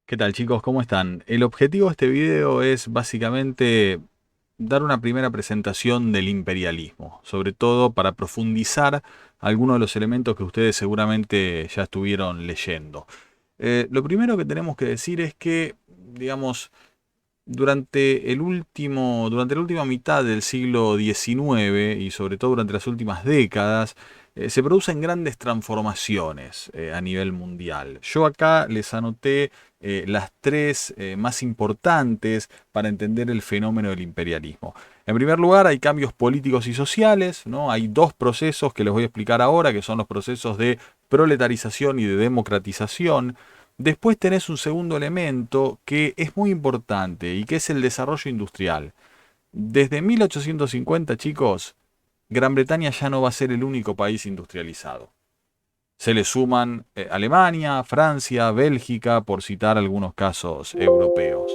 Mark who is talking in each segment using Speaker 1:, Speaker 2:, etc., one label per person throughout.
Speaker 1: ¿Qué tal, chicos? ¿Cómo están? El objetivo de este video es básicamente dar una primera presentación del imperialismo, sobre todo para profundizar algunos de los elementos que ustedes seguramente ya estuvieron leyendo. Lo primero que tenemos que decir es que, digamos, durante la última mitad del siglo XIX y sobre todo durante las últimas décadas, se producen grandes transformaciones a nivel mundial. Yo acá les anoté las tres más importantes para entender el fenómeno del imperialismo. En primer lugar, hay cambios políticos y sociales, ¿no? Hay dos procesos que les voy a explicar ahora, que son los procesos de proletarización y de democratización. Después tenés un segundo elemento que es muy importante y que es el desarrollo industrial. Desde 1850, chicos, Gran Bretaña ya no va a ser el único país industrializado. Se le suman Alemania, Francia, Bélgica, por citar algunos casos europeos.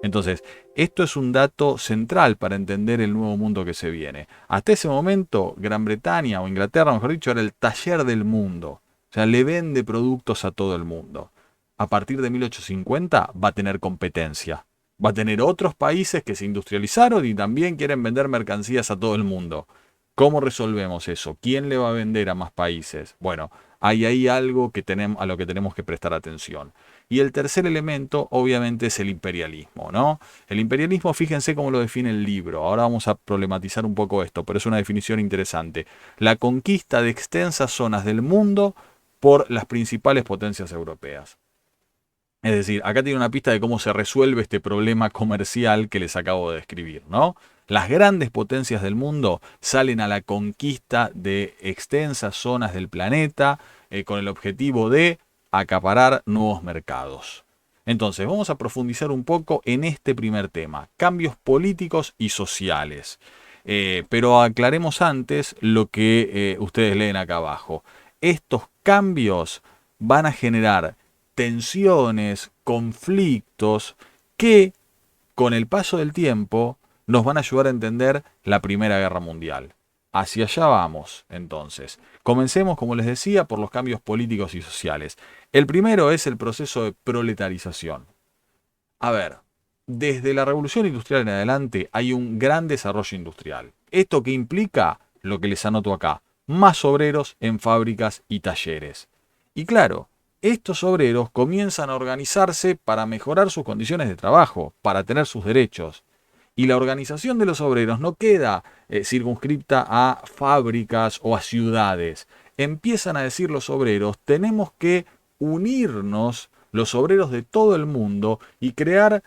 Speaker 1: Entonces, esto es un dato central para entender el nuevo mundo que se viene. Hasta ese momento, Gran Bretaña o Inglaterra, mejor dicho, era el taller del mundo. O sea, le vende productos a todo el mundo. A partir de 1850 va a tener competencia. Va a tener otros países que se industrializaron y también quieren vender mercancías a todo el mundo. ¿Cómo resolvemos eso? ¿Quién le va a vender a más países? Bueno, hay ahí algo que a lo que tenemos que prestar atención. Y el tercer elemento, obviamente, es el imperialismo, ¿no? El imperialismo, fíjense cómo lo define el libro. Ahora vamos a problematizar un poco esto, pero es una definición interesante. La conquista de extensas zonas del mundo por las principales potencias europeas. Es decir, acá tiene una pista de cómo se resuelve este problema comercial que les acabo de describir, ¿no? Las grandes potencias del mundo salen a la conquista de extensas zonas del planeta con el objetivo de acaparar nuevos mercados. Entonces, vamos a profundizar un poco en este primer tema, cambios políticos y sociales. Pero aclaremos antes lo que ustedes leen acá abajo. Estos cambios van a generar tensiones, conflictos que con el paso del tiempo nos van a ayudar a entender la Primera Guerra Mundial. Hacia allá vamos, entonces. Comencemos, como les decía, por los cambios políticos y sociales. El primero es el proceso de proletarización. A ver, desde la Revolución Industrial en adelante hay un gran desarrollo industrial. ¿Esto qué implica? Lo que les anoto acá. Más obreros en fábricas y talleres. Y claro, estos obreros comienzan a organizarse para mejorar sus condiciones de trabajo, para tener sus derechos. Y la organización de los obreros no queda circunscripta a fábricas o a ciudades. Empiezan a decir los obreros, tenemos que unirnos los obreros de todo el mundo y crear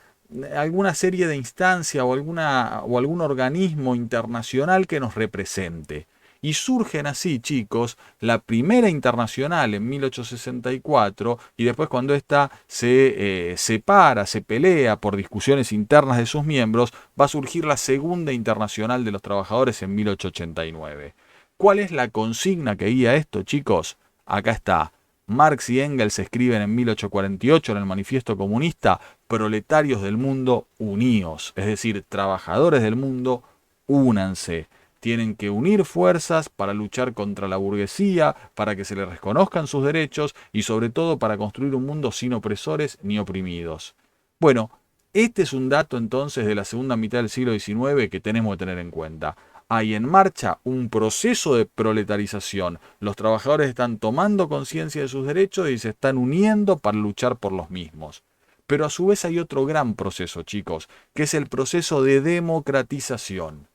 Speaker 1: alguna serie de instancia o algún organismo internacional que nos represente. Y surgen así, chicos, la primera internacional en 1864 y después cuando ésta se separa, se pelea por discusiones internas de sus miembros, va a surgir la segunda internacional de los trabajadores en 1889. ¿Cuál es la consigna que guía esto, chicos? Acá está. Marx y Engels escriben en 1848 en el Manifiesto Comunista, proletarios del mundo, uníos, es decir, trabajadores del mundo, únanse. Tienen que unir fuerzas para luchar contra la burguesía, para que se les reconozcan sus derechos y sobre todo para construir un mundo sin opresores ni oprimidos. Bueno, este es un dato entonces de la segunda mitad del siglo XIX que tenemos que tener en cuenta. Hay en marcha un proceso de proletarización. Los trabajadores están tomando conciencia de sus derechos y se están uniendo para luchar por los mismos. Pero a su vez hay otro gran proceso, chicos, que es el proceso de democratización.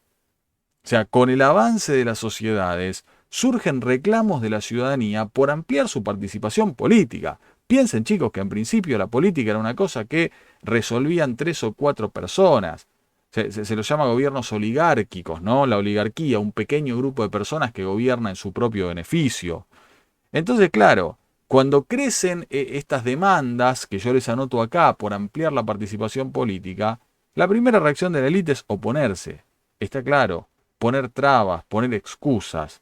Speaker 1: O sea, con el avance de las sociedades surgen reclamos de la ciudadanía por ampliar su participación política. Piensen, chicos, que en principio la política era una cosa que resolvían tres o cuatro personas. Se los llama gobiernos oligárquicos, ¿no? La oligarquía, un pequeño grupo de personas que gobierna en su propio beneficio. Entonces, claro, cuando crecen estas demandas que yo les anoto acá por ampliar la participación política, la primera reacción de la élite es oponerse. Está claro, poner trabas, poner excusas.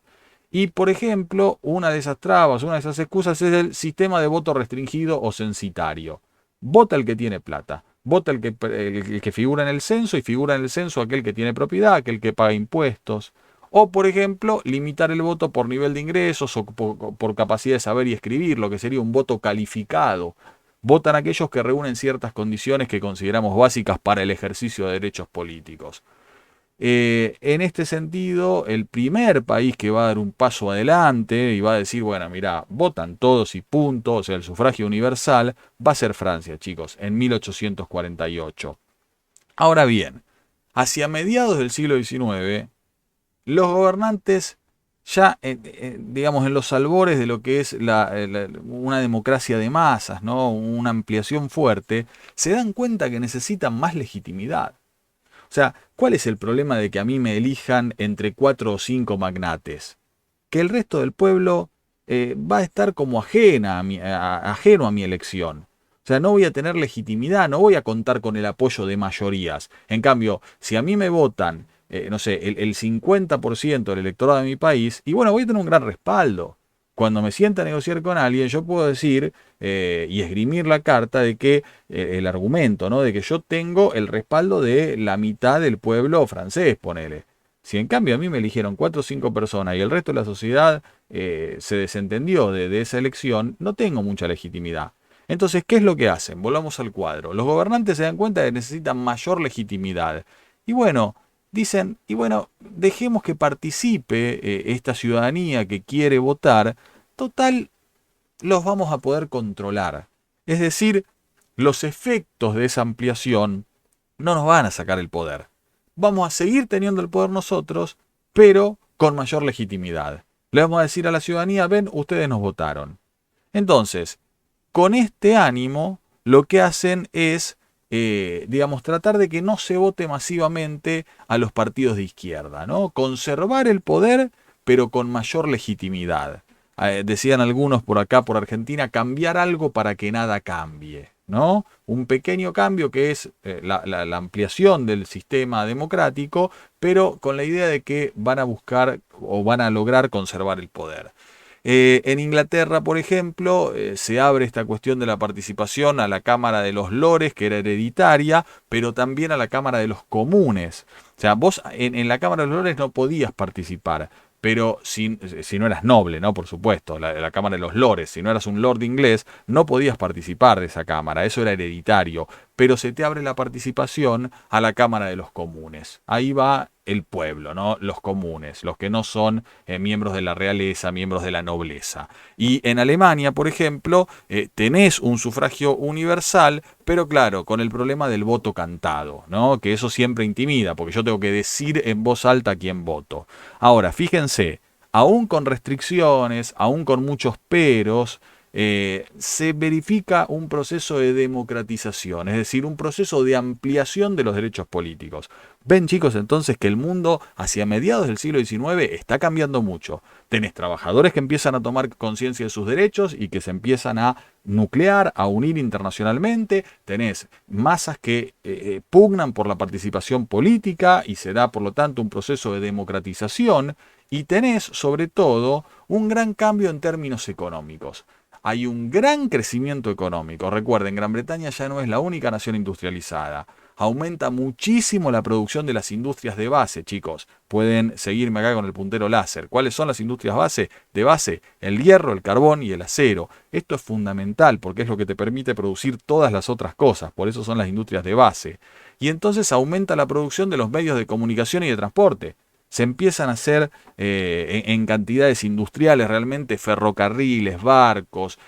Speaker 1: Y, por ejemplo, una de esas trabas, una de esas excusas es el sistema de voto restringido o censitario. Vota el que tiene plata. Vota el que figura en el censo y figura en el censo aquel que tiene propiedad, aquel que paga impuestos. O, por ejemplo, limitar el voto por nivel de ingresos o por capacidad de saber y escribir, lo que sería un voto calificado. Votan aquellos que reúnen ciertas condiciones que consideramos básicas para el ejercicio de derechos políticos. En este sentido, el primer país que va a dar un paso adelante y va a decir, bueno, mira, votan todos y punto, o sea, el sufragio universal, va a ser Francia, chicos, en 1848. Ahora bien, hacia mediados del siglo XIX, los gobernantes ya, digamos, en los albores de lo que es una democracia de masas, ¿no? Una ampliación fuerte, se dan cuenta que necesitan más legitimidad. O sea, ¿cuál es el problema de que a mí me elijan entre 4 o 5 magnates? Que el resto del pueblo va a estar como ajeno a mi elección. O sea, no voy a tener legitimidad, no voy a contar con el apoyo de mayorías. En cambio, si a mí me votan, no sé, el 50% del electorado de mi país, y bueno, voy a tener un gran respaldo. Cuando me sienta a negociar con alguien, yo puedo decir y esgrimir la carta de que el argumento, ¿no? De que yo tengo el respaldo de la mitad del pueblo francés, ponele. Si en cambio a mí me eligieron 4 o 5 personas y el resto de la sociedad se desentendió de esa elección, no tengo mucha legitimidad. Entonces, ¿qué es lo que hacen? Volvamos al cuadro. Los gobernantes se dan cuenta de que necesitan mayor legitimidad. Y bueno, dicen, y bueno, dejemos que participe esta ciudadanía que quiere votar. Total, los vamos a poder controlar. Es decir, los efectos de esa ampliación no nos van a sacar el poder. Vamos a seguir teniendo el poder nosotros, pero con mayor legitimidad. Le vamos a decir a la ciudadanía, ven, ustedes nos votaron. Entonces, con este ánimo, lo que hacen es, digamos, tratar de que no se vote masivamente a los partidos de izquierda, ¿no? Conservar el poder, pero con mayor legitimidad. Decían algunos por acá, por Argentina, cambiar algo para que nada cambie, ¿no? Un pequeño cambio que es la ampliación del sistema democrático, pero con la idea de que van a buscar o van a lograr conservar el poder. En Inglaterra, por ejemplo, se abre esta cuestión de la participación a la Cámara de los Lores, que era hereditaria, pero también a la Cámara de los Comunes. O sea, vos en la Cámara de los Lores no podías participar, pero si no eras noble, ¿no? Por supuesto, la Cámara de los Lores, si no eras un lord inglés, no podías participar de esa Cámara, eso era hereditario, pero se te abre la participación a la Cámara de los Comunes. Ahí va el pueblo, ¿no? Los comunes, los que no son miembros de la realeza, miembros de la nobleza. Y en Alemania, por ejemplo, tenés un sufragio universal, pero claro, con el problema del voto cantado, ¿no? Que eso siempre intimida, porque yo tengo que decir en voz alta a quién voto. Ahora, fíjense, aún con restricciones, aún con muchos peros, se verifica un proceso de democratización, es decir, un proceso de ampliación de los derechos políticos. Ven, chicos, entonces que el mundo hacia mediados del siglo XIX está cambiando mucho. Tenés trabajadores que empiezan a tomar conciencia de sus derechos y que se empiezan a nuclear, a unir internacionalmente. Tenés masas que pugnan por la participación política y se da, por lo tanto, un proceso de democratización. Y tenés, sobre todo, un gran cambio en términos económicos. Hay un gran crecimiento económico. Recuerden, Gran Bretaña ya no es la única nación industrializada. Aumenta muchísimo la producción de las industrias de base, chicos. Pueden seguirme acá con el puntero láser. ¿Cuáles son las industrias de base? El hierro, el carbón y el acero. Esto es fundamental porque es lo que te permite producir todas las otras cosas. Por eso son las industrias de base. Y entonces aumenta la producción de los medios de comunicación y de transporte. Se empiezan a hacer en cantidades industriales realmente ferrocarriles, barcos,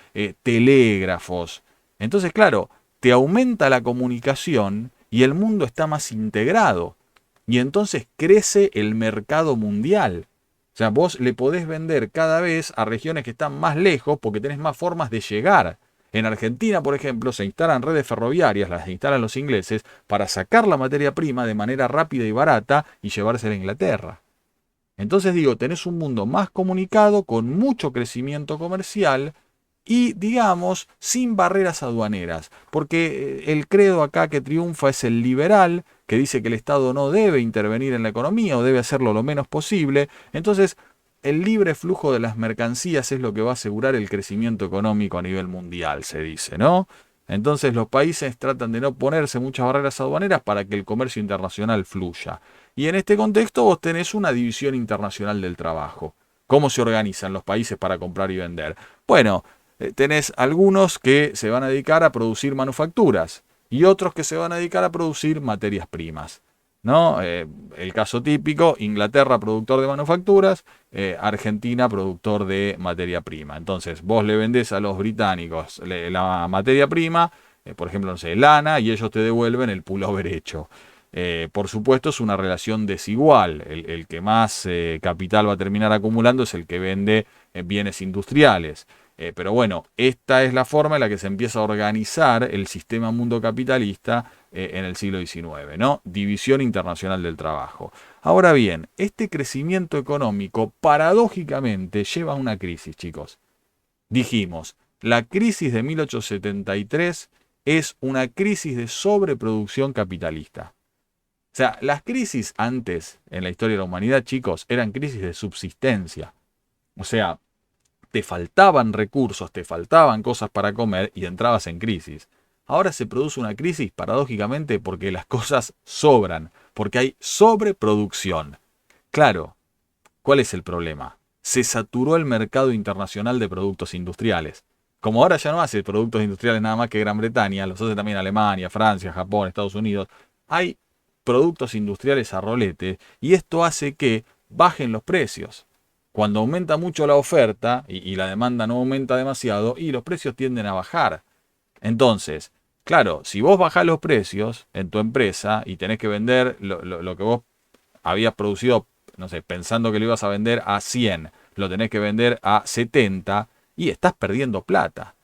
Speaker 1: telégrafos. Entonces, claro, te aumenta la comunicación y el mundo está más integrado. Y entonces crece el mercado mundial. O sea, vos le podés vender cada vez a regiones que están más lejos porque tenés más formas de llegar. En Argentina, por ejemplo, se instalan redes ferroviarias, las instalan los ingleses, para sacar la materia prima de manera rápida y barata y llevársela a Inglaterra. Entonces digo, tenés un mundo más comunicado, con mucho crecimiento comercial y, digamos, sin barreras aduaneras. Porque el credo acá que triunfa es el liberal, que dice que el Estado no debe intervenir en la economía o debe hacerlo lo menos posible. Entonces, el libre flujo de las mercancías es lo que va a asegurar el crecimiento económico a nivel mundial, se dice, ¿no? Entonces los países tratan de no ponerse muchas barreras aduaneras para que el comercio internacional fluya. Y en este contexto vos tenés una división internacional del trabajo. ¿Cómo se organizan los países para comprar y vender? Bueno, tenés algunos que se van a dedicar a producir manufacturas y otros que se van a dedicar a producir materias primas, ¿no? El caso típico, Inglaterra productor de manufacturas, Argentina productor de materia prima. Entonces vos le vendés a los británicos la materia prima, por ejemplo, no sé, lana, y ellos te devuelven el pullover hecho. Por supuesto es una relación desigual. El que más capital va a terminar acumulando es el que vende bienes industriales. Pero bueno, esta es la forma en la que se empieza a organizar el sistema mundo capitalista en el siglo XIX, ¿no? División internacional del trabajo. Ahora bien, este crecimiento económico paradójicamente lleva a una crisis, chicos. Dijimos, la crisis de 1873 es una crisis de sobreproducción capitalista. O sea, las crisis antes en la historia de la humanidad, chicos, eran crisis de subsistencia. O sea, te faltaban recursos, te faltaban cosas para comer y entrabas en crisis. Ahora se produce una crisis paradójicamente porque las cosas sobran, porque hay sobreproducción. Claro, ¿cuál es el problema? Se saturó el mercado internacional de productos industriales. Como ahora ya no hace productos industriales nada más que Gran Bretaña, los hace también Alemania, Francia, Japón, Estados Unidos, hay productos industriales a rolete y esto hace que bajen los precios. Cuando aumenta mucho la oferta y la demanda no aumenta demasiado y los precios tienden a bajar. Entonces, claro, si vos bajás los precios en tu empresa y tenés que vender lo que vos habías producido, no sé, pensando que lo ibas a vender a 100, lo tenés que vender a 70 y estás perdiendo plata.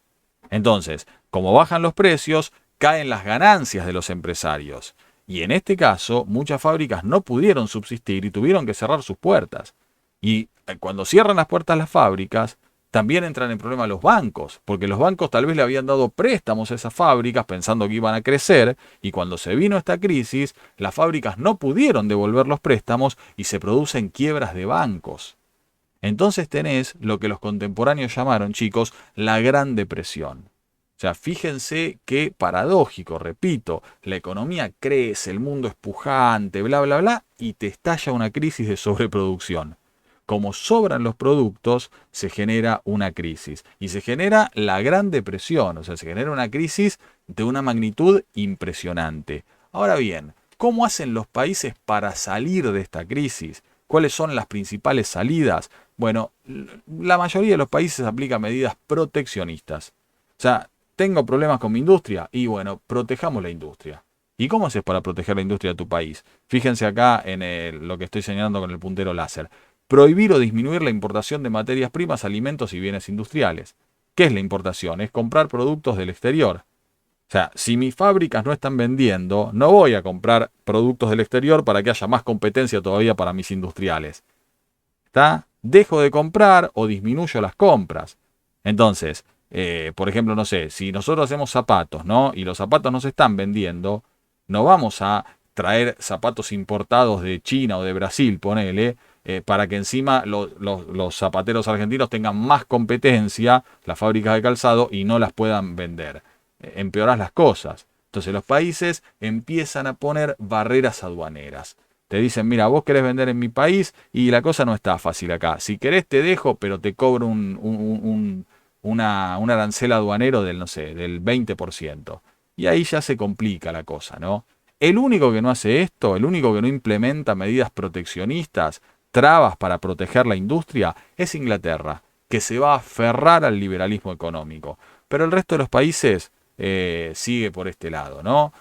Speaker 1: Entonces, como bajan los precios, caen las ganancias de los empresarios. Y en este caso, muchas fábricas no pudieron subsistir y tuvieron que cerrar sus puertas. Y cuando cierran las puertas las fábricas, también entran en problema los bancos, porque los bancos tal vez le habían dado préstamos a esas fábricas pensando que iban a crecer, y cuando se vino esta crisis, las fábricas no pudieron devolver los préstamos y se producen quiebras de bancos. Entonces tenés lo que los contemporáneos llamaron, chicos, la Gran Depresión. O sea, fíjense qué paradójico, repito, la economía crece, el mundo es pujante, bla, bla, bla, y te estalla una crisis de sobreproducción. Como sobran los productos, se genera una crisis. Y se genera la Gran Depresión, o sea, se genera una crisis de una magnitud impresionante. Ahora bien, ¿cómo hacen los países para salir de esta crisis? ¿Cuáles son las principales salidas? Bueno, la mayoría de los países aplica medidas proteccionistas. O sea, tengo problemas con mi industria y bueno, protejamos la industria. ¿Y cómo haces para proteger la industria de tu país? Fíjense acá en lo que estoy señalando con el puntero láser. Prohibir o disminuir la importación de materias primas, alimentos y bienes industriales. ¿Qué es la importación? Es comprar productos del exterior. O sea, si mis fábricas no están vendiendo, no voy a comprar productos del exterior para que haya más competencia todavía para mis industriales. ¿Está? Dejo de comprar o disminuyo las compras. Entonces, por ejemplo, no sé, si nosotros hacemos zapatos, ¿no? Y los zapatos no se están vendiendo, no vamos a traer zapatos importados de China o de Brasil, ponele, para que encima los zapateros argentinos tengan más competencia, las fábricas de calzado, y no las puedan vender. Empeorás las cosas. Entonces los países empiezan a poner barreras aduaneras. Te dicen, mira, vos querés vender en mi país y la cosa no está fácil acá. Si querés te dejo, pero te cobro un arancel aduanero del, no sé, del 20%. Y ahí ya se complica la cosa, ¿no? El único que no hace esto, el único que no implementa medidas proteccionistas, trabas para proteger la industria, es Inglaterra, que se va a aferrar al liberalismo económico. Pero el resto de los países sigue por este lado, ¿no?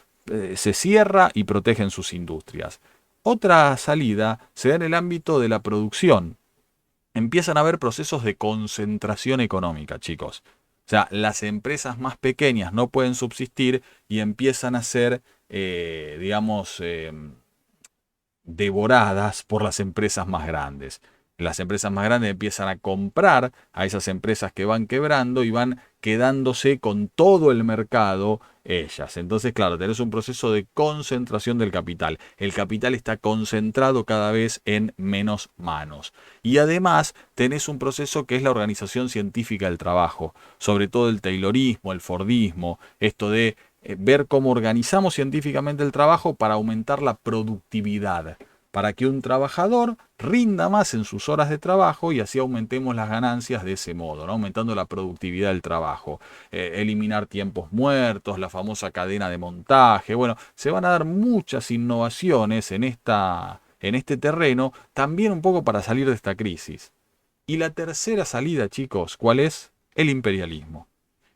Speaker 1: Se cierra y protegen sus industrias. Otra salida se da en el ámbito de la producción. Empiezan a haber procesos de concentración económica, chicos. O sea, las empresas más pequeñas no pueden subsistir y empiezan a ser, digamos, devoradas por las empresas más grandes. Las empresas más grandes empiezan a comprar a esas empresas que van quebrando y van quedándose con todo el mercado ellas. Entonces, claro, tenés un proceso de concentración del capital. El capital está concentrado cada vez en menos manos. Y además tenés un proceso que es la organización científica del trabajo, sobre todo el taylorismo, el fordismo, esto de ver cómo organizamos científicamente el trabajo para aumentar la productividad. para que un trabajador rinda más en sus horas de trabajo y así aumentemos las ganancias de ese modo, ¿no? Aumentando la productividad del trabajo, eliminar tiempos muertos, la famosa cadena de montaje. Bueno, se van a dar muchas innovaciones en este terreno, también un poco para salir de esta crisis. Y la tercera salida, chicos, ¿cuál es? El imperialismo.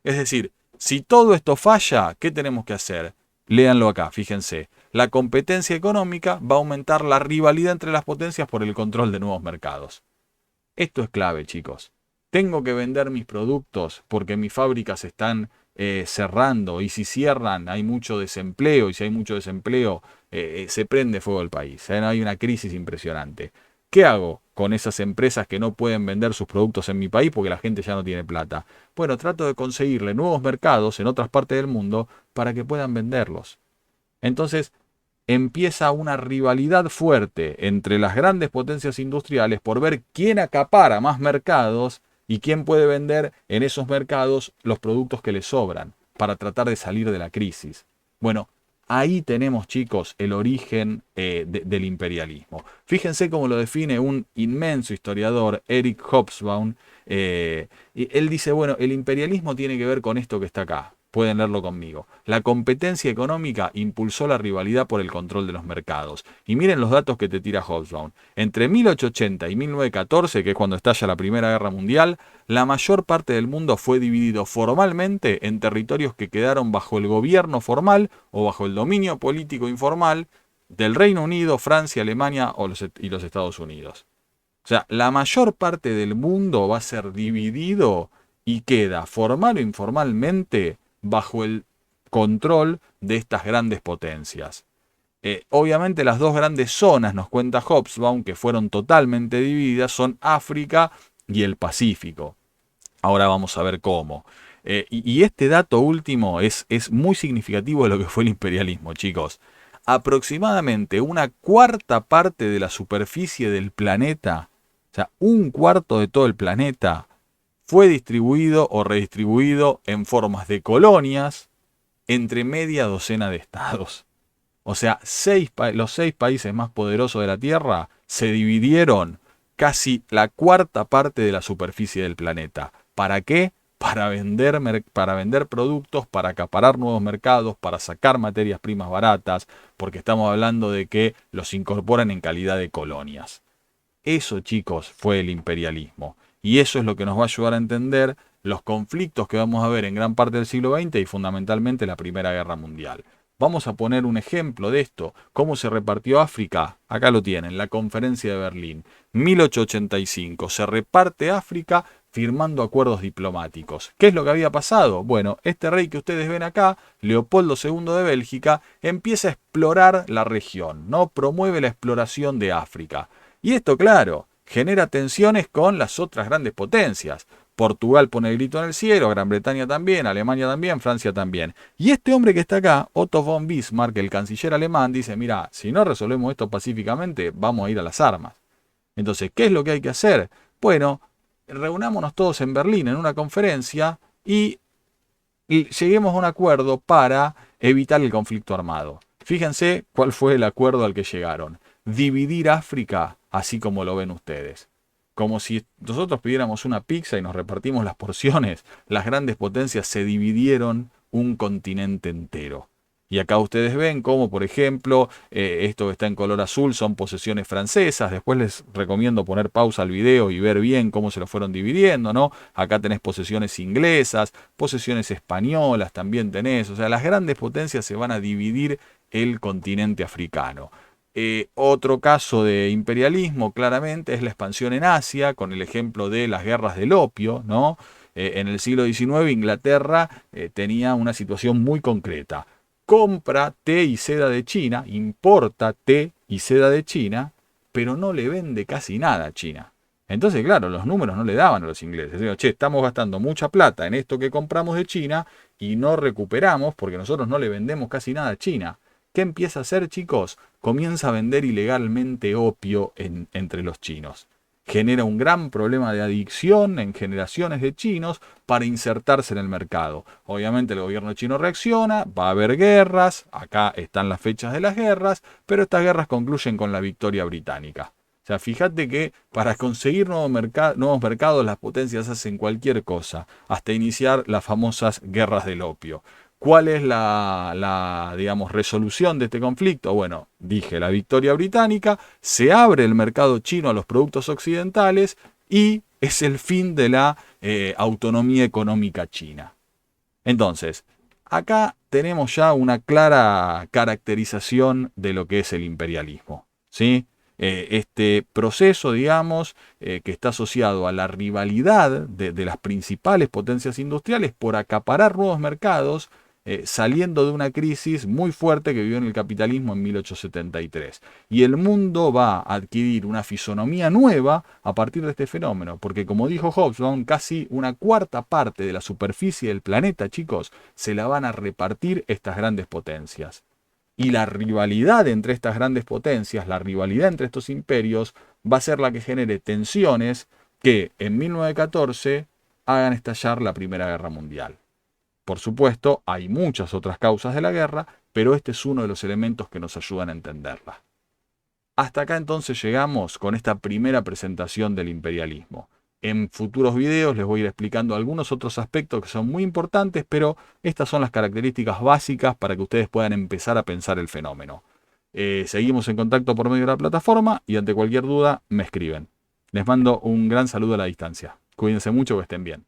Speaker 1: Es decir, si todo esto falla, ¿qué tenemos que hacer? Léanlo acá, fíjense. La competencia económica va a aumentar la rivalidad entre las potencias por el control de nuevos mercados. Esto es clave, chicos. Tengo que vender mis productos porque mis fábricas están cerrando y si cierran hay mucho desempleo y si hay mucho desempleo se prende fuego el país. Hay una crisis impresionante. ¿Qué hago con esas empresas que no pueden vender sus productos en mi país porque la gente ya no tiene plata? Bueno, trato de conseguirle nuevos mercados en otras partes del mundo para que puedan venderlos. Entonces, empieza una rivalidad fuerte entre las grandes potencias industriales por ver quién acapara más mercados y quién puede vender en esos mercados los productos que les sobran para tratar de salir de la crisis. Bueno, ahí tenemos, chicos, el origen del imperialismo. Fíjense cómo lo define un inmenso historiador, Eric Hobsbawm. Y él dice, bueno, el imperialismo tiene que ver con esto que está acá. Pueden leerlo conmigo. La competencia económica impulsó la rivalidad por el control de los mercados. Y miren los datos que te tira Hobsbawm. Entre 1880 y 1914, que es cuando estalla la Primera Guerra Mundial, la mayor parte del mundo fue dividido formalmente en territorios que quedaron bajo el gobierno formal o bajo el dominio político informal del Reino Unido, Francia, Alemania y los Estados Unidos. O sea, la mayor parte del mundo va a ser dividido y queda formal o informalmente bajo el control de estas grandes potencias. Obviamente las dos grandes zonas, nos cuenta Hobsbawm, que fueron totalmente divididas, son África y el Pacífico. Ahora vamos a ver cómo. Y este dato último es muy significativo de lo que fue el imperialismo, chicos. Aproximadamente una cuarta parte de la superficie del planeta, o sea, un cuarto de todo el planeta, fue distribuido o redistribuido en formas de colonias entre media docena de estados. O sea, los 6 países más poderosos de la Tierra se dividieron casi la cuarta parte de la superficie del planeta. ¿Para qué? Para vender productos, para acaparar nuevos mercados, para sacar materias primas baratas, porque estamos hablando de que los incorporan en calidad de colonias. Eso, chicos, fue el imperialismo. Y eso es lo que nos va a ayudar a entender los conflictos que vamos a ver en gran parte del siglo XX y fundamentalmente la Primera Guerra Mundial. Vamos a poner un ejemplo de esto. ¿Cómo se repartió África? Acá lo tienen, la Conferencia de Berlín. 1885. Se reparte África firmando acuerdos diplomáticos. ¿Qué es lo que había pasado? Bueno, este rey que ustedes ven acá, Leopoldo II de Bélgica, empieza a explorar la región, ¿no? Promueve la exploración de África. Y esto, claro, genera tensiones con las otras grandes potencias. Portugal pone el grito en el cielo, Gran Bretaña también, Alemania también, Francia también. Y este hombre que está acá, Otto von Bismarck, el canciller alemán, dice, mira, si no resolvemos esto pacíficamente, vamos a ir a las armas. Entonces, ¿qué es lo que hay que hacer? Bueno, reunámonos todos en Berlín en una conferencia y lleguemos a un acuerdo para evitar el conflicto armado. Fíjense cuál fue el acuerdo al que llegaron. Dividir África así como lo ven ustedes. Como si nosotros pidiéramos una pizza y nos repartimos las porciones, las grandes potencias se dividieron un continente entero. Y acá ustedes ven cómo, por ejemplo, esto que está en color azul son posesiones francesas. Después les recomiendo poner pausa al video y ver bien cómo se lo fueron dividiendo, ¿no? Acá tenés posesiones inglesas, posesiones españolas también tenés. O sea, las grandes potencias se van a dividir el continente africano. Otro caso de imperialismo, claramente, es la expansión en Asia, con el ejemplo de las guerras del opio, ¿no? En el siglo XIX, Inglaterra tenía una situación muy concreta. Compra té y seda de China, importa té y seda de China, pero no le vende casi nada a China. Entonces, claro, los números no le daban a los ingleses. Digo, che, estamos gastando mucha plata en esto que compramos de China y no recuperamos porque nosotros no le vendemos casi nada a China. ¿Qué empieza a hacer, chicos? Comienza a vender ilegalmente opio entre los chinos. genera un gran problema de adicción en generaciones de chinos para insertarse en el mercado. Obviamente el gobierno chino reacciona, va a haber guerras, acá están las fechas de las guerras, pero estas guerras concluyen con la victoria británica. O sea, fíjate que para conseguir nuevos mercados las potencias hacen cualquier cosa, hasta iniciar las famosas guerras del opio. ¿Cuál es digamos, resolución de este conflicto? Bueno, dije, la victoria británica, se abre el mercado chino a los productos occidentales y es el fin de la autonomía económica china. Entonces, acá tenemos ya una clara caracterización de lo que es el imperialismo, ¿sí? Este proceso, digamos, que está asociado a la rivalidad de las principales potencias industriales por acaparar nuevos mercados, saliendo de una crisis muy fuerte que vivió en el capitalismo en 1873. Y el mundo va a adquirir una fisonomía nueva a partir de este fenómeno, porque como dijo Hobsbawm, casi una cuarta parte de la superficie del planeta, chicos, se la van a repartir estas grandes potencias. Y la rivalidad entre estas grandes potencias, la rivalidad entre estos imperios, va a ser la que genere tensiones que en 1914 hagan estallar la Primera Guerra Mundial. Por supuesto, hay muchas otras causas de la guerra, pero este es uno de los elementos que nos ayudan a entenderla. Hasta acá entonces llegamos con esta primera presentación del imperialismo. En futuros videos les voy a ir explicando algunos otros aspectos que son muy importantes, pero estas son las características básicas para que ustedes puedan empezar a pensar el fenómeno. Seguimos en contacto por medio de la plataforma y ante cualquier duda me escriben. Les mando un gran saludo a la distancia. Cuídense mucho, que estén bien.